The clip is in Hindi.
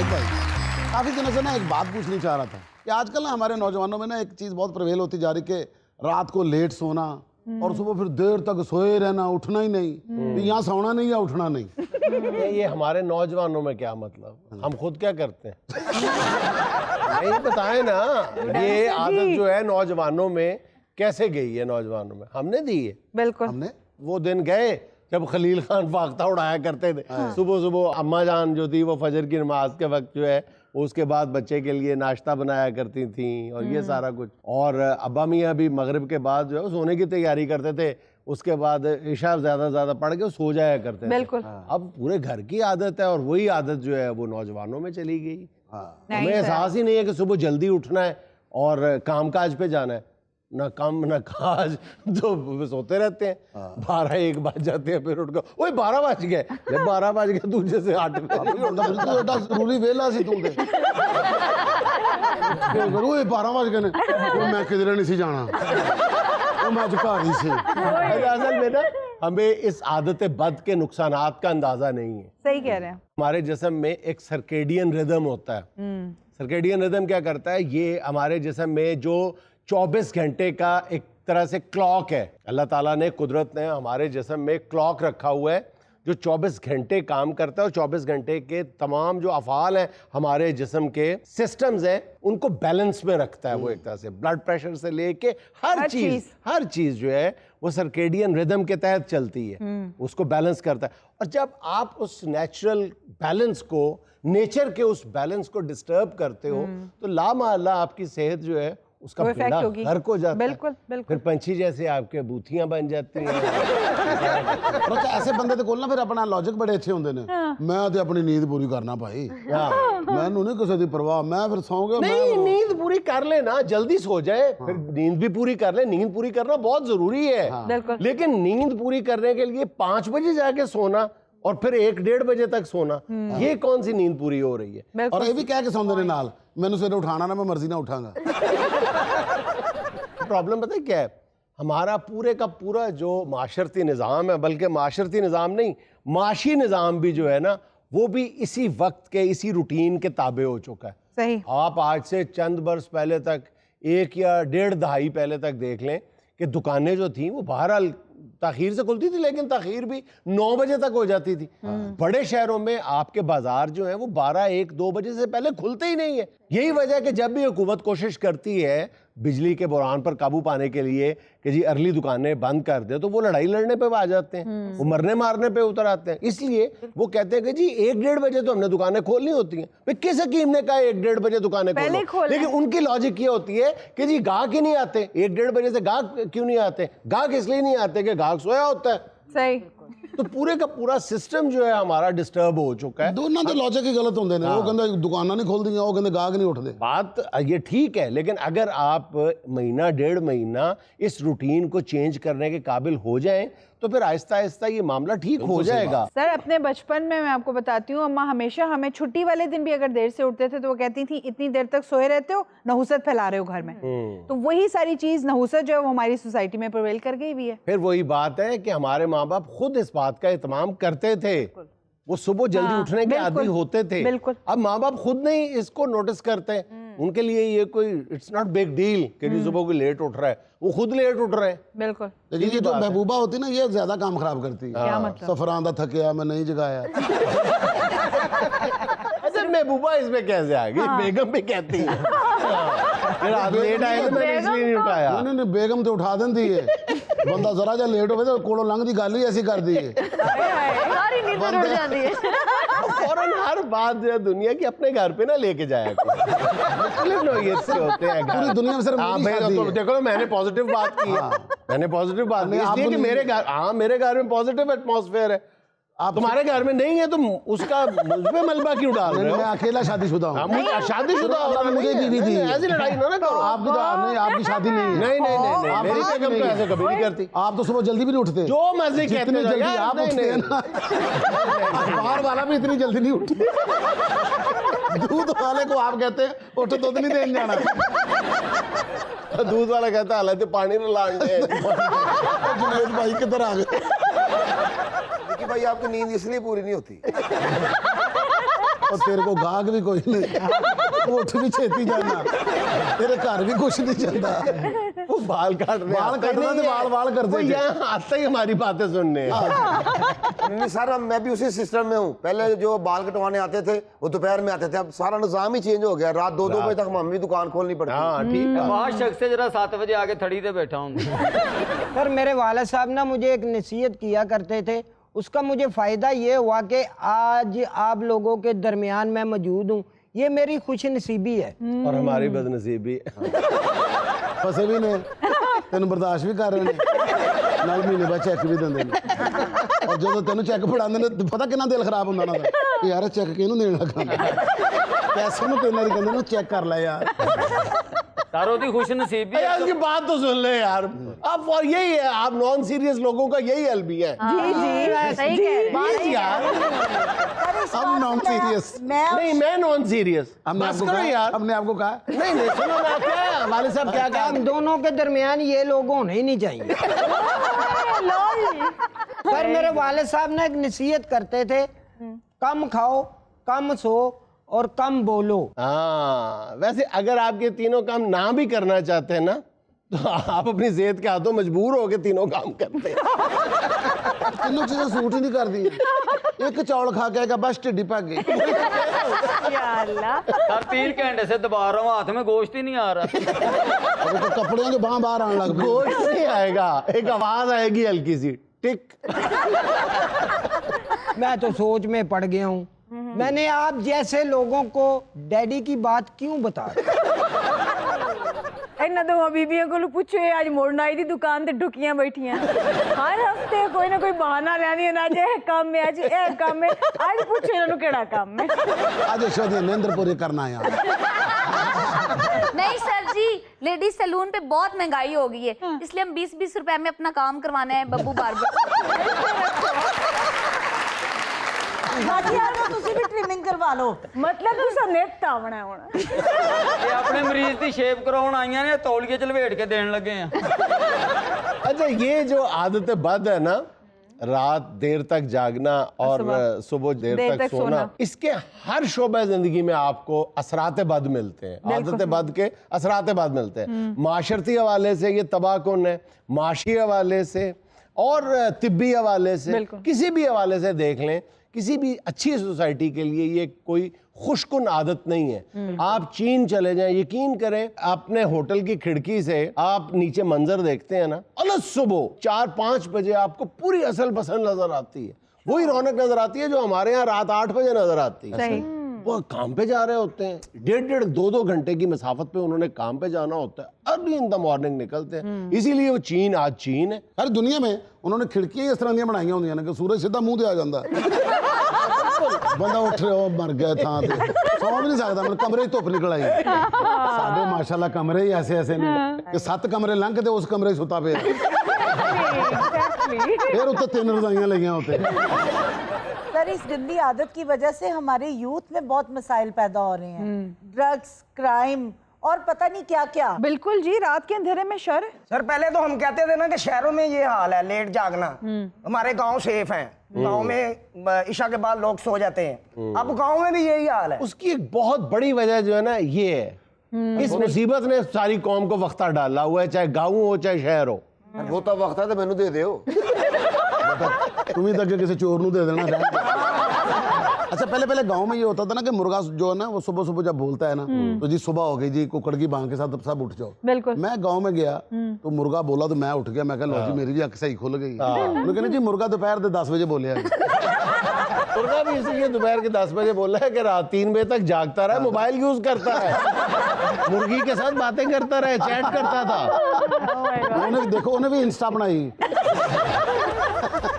भाई, काफी दिनों से ना एक बात पूछनी चाह रहा था कि आजकल ना हमारे नौजवानों में ना एक चीज बहुत प्रवेल होती जा रही कि रात को लेट सोना और सुबह फिर देर तक सोए रहना, उठना ही नहीं। तो यहाँ सोना नहीं या उठना नहीं। ये हमारे नौजवानों में क्या मतलब, हम खुद क्या करते हैं? नहीं बताएं ना, ये आदत जो है नौजवानों में कैसे गई है, नौजवानों में हमने दी है। बिल्कुल हमने वो दिन गए जब खलील खान फाख्ता उड़ाया करते थे। सुबह सुबह अम्मा जान जो थी वो फजर की नमाज के वक्त जो है उसके बाद बच्चे के लिए नाश्ता बनाया करती थी और ये सारा कुछ। और अब्बा मियाँ भी मगरिब के बाद जो है सोने की तैयारी करते थे, उसके बाद इशा ज़्यादा पढ़ के सो जाया करते थे। बिल्कुल। अब पूरे घर की आदत है और वही आदत जो है वो नौजवानों में चली गई। नहीं हमें एहसास ही नहीं है कि सुबह जल्दी उठना है और कामकाज पे जाना है। ना काम ना काज, तो सोते रहते हैं। 12-1 बज जाते हैं, फिर उठ कर ओए 12 बज गए, 12 बज गए दूजे से 8 जरूरी वेला सी तू ओए 12 बज गए ने, मैं किधरे नहीं सी जाना, मैं आज घर ही सी। असल में ना हमें इस आदत बद के नुकसानात का अंदाजा नहीं है। सही कह रहे हैं। हमारे जिस्म में एक सर्केडियन रिदम होता है। सर्केडियन रिदम क्या करता है, ये हमारे जिस्म में जो 24 घंटे का एक तरह से क्लॉक है। अल्लाह ताला ने, कुदरत ने हमारे जिस्म में क्लॉक रखा हुआ है जो 24 घंटे काम करता है और 24 घंटे के तमाम जो अफ़ाल हैं हमारे जिस्म के सिस्टम्स हैं उनको बैलेंस में रखता है। वो एक तरह से ब्लड प्रेशर से लेके हर चीज़ जो है वो सर्केडियन रिदम के तहत चलती है, उसको बैलेंस करता है। और जब आप उस नेचुरल बैलेंस को, नेचर के उस बैलेंस को डिस्टर्ब करते हो तो लामाअल्लाह आपकी सेहत जो है उसका बेड़ा गर्क हो जाता बिल्कुल, है। बिल्कुल। फिर पंछी जैसे आपके बूथियां बन जाती हैं। ऐसे बंदे ते कोल ना फिर अपना लॉजिक बड़े अच्छे होंदे ने। मैं ते अपनी नींद पूरी करना भाई, मैनू नहीं किसी दी परवाह, मैं फिर सौ गया। नहीं, नींद पूरी कर ले ना, जल्दी सो जाए, फिर नींद भी पूरी कर ले। नींद पूरी करना बहुत जरूरी है, लेकिन नींद पूरी करने के लिए 5 बजे जाके सोना और फिर 1-1:30 बजे तक सोना, ये कौन सी नींद पूरी हो रही है? और ये भी कह के सौंदे ने नाल, मैनू सवेरे उठाना ना, मैं मर्जी ना उठांगा। प्रॉब्लम पता है क्या है, हमारा पूरे का पूरा जो माशरती निज़ाम है, बल्कि माशरती निज़ाम नहीं, माशी निज़ाम भी जो है ना, वो भी इसी वक्त के, इसी रूटीन के ताबे हो चुका है। सही। आप आज से चंद बरस पहले तक, 1 या 1.5 दहाई पहले तक देख लें कि दुकानें जो थी वो बहरहाल ताखीर से खुलती थी, लेकिन ताखीर भी 9 बजे तक हो जाती थी। बड़े शहरों में आपके बाजार जो है वो 12-1-2 बजे से पहले खुलते ही नहीं है। यही वजह है कि जब भी हुकूमत कोशिश करती है बिजली के बुरहान पर काबू पाने के लिए कि जी अर्ली दुकानें बंद कर दे, तो वो लड़ाई लड़ने पे आ जाते हैं, वो मरने मारने पे उतर आते हैं। इसलिए वो कहते हैं कि जी 1-1:30 बजे तो हमने दुकानें खोलनी होती हैं। भाई किस हकीम ने कहा 1-1:30 बजे दुकानें खोलो? लेकिन उनकी लॉजिक ये होती है कि जी गाहक ही नहीं आते, 1-1:30 बजे से गाहक क्यों नहीं आते? गाहक इसलिए नहीं आते कि गाहक सोया होता है। सही। तो पूरे का पूरा सिस्टम जो है हमारा डिस्टर्ब हो चुका है। दोनों के लॉजिक ही गलत होंदे ने। वो कहंदा दुकानां नहीं खोल दियां, वो कहंदे गाहक नहीं उठदे। बात ये ठीक है, लेकिन अगर आप महीना 1.5 महीना इस रूटीन को चेंज करने के काबिल हो जाएं तो फिर आहिस्ता आहिस्ता ये मामला ठीक हो जाएगा। सर अपने बचपन में मैं आपको बताती हूँ, अम्मा हमेशा हमें छुट्टी वाले दिन भी अगर देर से उठते थे तो वो कहती थी इतनी देर तक सोए रहते हो, नहुसत फैला रहे हो घर में। तो वही सारी चीज नहुसत जो है वो हमारी सोसाइटी में प्रिवेल कर गई हुई है। फिर वही बात है कि हमारे माँ बाप खुद इस बात का एहतमाम करते थे, वो सुबह जल्दी उठने के आदी होते थे। अब माँ बाप खुद नहीं इसको नोटिस करते, उनके लिए ये कोई इट्स नॉट बिग डील कि जी सुबह कोई लेट उठ रहा है, वो खुद लेट उठ रहे हैं। बिल्कुल। लेकिन ये जो महबूबा होती है ना, ये ज्यादा काम खराब करती है। क्या मतलब? सफरान दा थकिया, मैं नहीं जगाया। अच्छा महबूबा इसमें कैसे आ गई? बेगम भी कहती है रात लेट आए तो मैंने इसलिए नहीं उठाया। नहीं, बेगम तो उठा देती है, बंदा जरा जा लेट हो तो कोलों लंघ दी गल ही ऐसी कर दी है, सारी नींद उड़ जाती है। फौरन हर बात जो है दुनिया की अपने घर पे ना लेके जाया मुख्तलिफ नौइयत से होते हैं घर। पूरी दुनिया में सिर्फ तो देखो ना, मैंने पॉजिटिव बात की है, मैंने पॉजिटिव बात की इसलिए कि मेरे घर, हाँ मेरे घर में पॉजिटिव एटमॉस्फेयर है। आप तुम्हारे घर में नहीं है तो उसका मुझ पे मलबा क्यों डाल रहे हो? मैं अकेला शादीशुदा हूँ। शादीशुदा मुझे बीवी थी। ऐसी लड़ाई ना करो। आपकी तो नहीं, आपकी शादी नहीं है। नहीं मेरी बेगम तो ऐसे कभी नहीं करती। आप तो सुबह जल्दी भी नहीं उठते, जो मर्जी कहते जितनी जल्दी आप उठते हैं ना, अखबार वाला भी इतनी जल्दी नहीं उठते। दूध वाले को आप कहते हैं उठ दूध नहीं देने जाना, दूध वाला कहता है हालांकि पानी न लाने। जुनेद भाई किधर आ गए? भाई आपकी नींद इसलिए पूरी नहीं होती और तेरे को गाहक भी कोई नहीं, उठ भी छेती जाना, तेरे घर भी कुछ नहीं चलता। वो बाल काट रहे बाल काटना तो बाल करते थे। यहाँ आता ही हमारी बातें सुनने नहीं सर, अब मैं भी उसी सिस्टम में हूँ। पहले जो बाल कटवाने आते थे वो दोपहर में आते थे, अब सारा निजाम ही चेंज हो गया। रात 2-2 बजे तक मम्मी दुकान खोलनी पड़ती है। हाँ ठीक है। वहाँ शख्स से जरा 7 बजे आके थड़ी पे बैठा हूँ। सर मेरे वालिद साहब ना मुझे एक नसीहत किया करते थे, उसका मुझे फ़ायदा ये हुआ कि आज आप लोगों के दरमियान मैं मौजूद हूँ, ये मेरी खुश नसीबी है। और हमारी बदनसीबी। फसे भी ने, तेन बर्दाश्त भी कर रहे हैं, नाल महीने बाद चेक भी देंगे ने। और जो तेन चेक फड़ाते ने, पता कितना दिल खराब होंदा ना कि यार चेक किहनूं देण लगा, पैसे नूं तेन दी कहंदे ने चेक कर ले यार। तारो दी खुश नसीबी अरे यार, उसकी बात तो सुन ले यार। अब और यही है, आप नॉन सीरियस लोगों का यही हल भी है। जी जी सही कह रहे हैं। बस यार, हम नॉन सीरियस, नहीं मैं नॉन सीरियस। हमने बस आपको करो कहा, यार। हमने आपको कहा नहीं नहीं, सुनो ना, क्या है हमारे साहब क्या कहा? हम दोनों के दरमियान ये लोग होने ही नहीं चाहिए। सर मेरे वालिद साहब ने एक नसीहत करते थे, कम खाओ, कम सो और कम बोलो। हाँ, वैसे अगर आप ये तीनों काम ना भी करना चाहते हैं ना, तो आप अपनी सेहत के हाथों मजबूर हो के तीनों काम करते हैं। तीनों चीजें सूट ही नहीं कर दी। एक चौल खा के आएगा बस टिड्डी भाग गई। सर 3 घंटे से दबा रहा हूँ, हाथ में गोश्त ही नहीं आ रहा। अब तो कपड़े के बाहर आने लग पए। गोश्त नहीं आएगा, एक आवाज आएगी हल्की सी, टिक। मैं तो सोच में पड़ गया हूँ, मैंने आप जैसे लोगों को डैडी की बात क्यों बता दी? इन्ना तो बीबियों को पूछो, ये आज मुड़न आई थी दुकान ते ढुकियां बैठियां। हर हफ्ते कोई ना कोई बहाना लैंदियां ना, जे काम में आज ए काम में, आज पूछो इन्हां नूं केड़ा काम है। आज शोधी नींद पूरी करना है यार। नहीं सर जी, लेडीज सैलून पे बहुत महंगाई हो गई है, इसलिए हम 20-20 रुपए में अपना काम करवाना है बब्बू बार्बर। ਤੁਸੀਂ ਵੀ ट्रिमिंग करवा लो। मतलब तुसा नेता आवना हुण। ये अपने मरीज की शेप कराउण आईयां ने, तौलिए च लपेट के देण लगे हैं। अच्छा, ये जो आदत बद है ना, रात देर तक जागना और सुबह देर तक सोना, इसके हर शोबे जिंदगी में आपको असरात बद मिलते हैं। आदत बद के असरात बद मिलते हैं। माशरती हवाले से ये तबाहकुन है, माशी हवाले से और तिब्बी हवाले से, किसी भी हवाले से देख लें, किसी भी अच्छी सोसाइटी के लिए ये कोई खुशकुन आदत नहीं है। आप चीन चले जाएं, यकीन करें, अपने होटल की खिड़की से आप नीचे मंजर देखते हैं ना, अलग सुबह 4-5 बजे आपको पूरी असल पसंद नजर आती है, वही रौनक नजर आती है जो हमारे यहाँ रात 8 बजे नजर आती है। वो काम पे जा रहे होते हैं, 1.5 2-2 घंटे की मसाफत पे उन्होंने काम पे जाना होता है, अर्ली इन द मॉर्निंग निकलते हैं। इसीलिए वो चीन आज चीन है। हर दुनिया में उन्होंने खिड़कियां इस तरह दी बनाई होंदियां ने कि सूरज सीधा मुंह ते आ जाता है। बंदा उठ रहा मर गया थां ते, सौ भी नहीं सकता, मतलब कमरे च धुप निकल आई। साडे माशाल्लाह कमरे ही ऐसे ऐसे ने कि 7 कमरे लंघ के उस कमरे सुता पे, फिर उत्ते 3 रजाइयां लगियां होते। सर इस गंदी आदत की वजह से हमारे यूथ में बहुत मसाइल पैदा हो रहे हैं, ड्रग्स, क्राइम और पता नहीं क्या क्या। बिल्कुल जी, रात के अंधेरे में शर। सर पहले तो हम कहते थे ना कि शहरों में ये हाल है, लेट जागना, हमारे गांव सेफ हैं, गांव में ईशा के बाद लोग सो जाते हैं, अब गांव में भी यही हाल है। उसकी एक बहुत बड़ी वजह जो है ना, ये है इस मुसीबत ने सारी कौम को वक्ता डाला हुआ है, चाहे गाँव हो चाहे शहर हो। वो तो वक्त है तो मैनू दे दो। तुम ही तक किसी चोर नूं दे देना रहने दो। अच्छा, पहले गांव में ये होता था ना कि मुर्गा जो है ना, वो सुबह सुबह जब बोलता है ना, तो जी सुबह हो गई जी, कुकड़ की बांग के साथ सब उठ जाओ। बिल्कुल। मैं गांव में गया तो मुर्गा बोला तो मैं उठ गया, मैं कहा लो जी मेरी भी अख सही खुल गई। उन्होंने कहा जी मुर्गा दोपहर के 10 बजे बोले। मुर्गा भी इसलिए दोपहर के 10 बजे बोला है कि रात 3 बजे तक जागता रहा, मोबाइल यूज करता है, मुर्गी के साथ बातें करता रहा, चैट करता था। उन्हें देखो, उन्हें भी इंस्टा बनाई।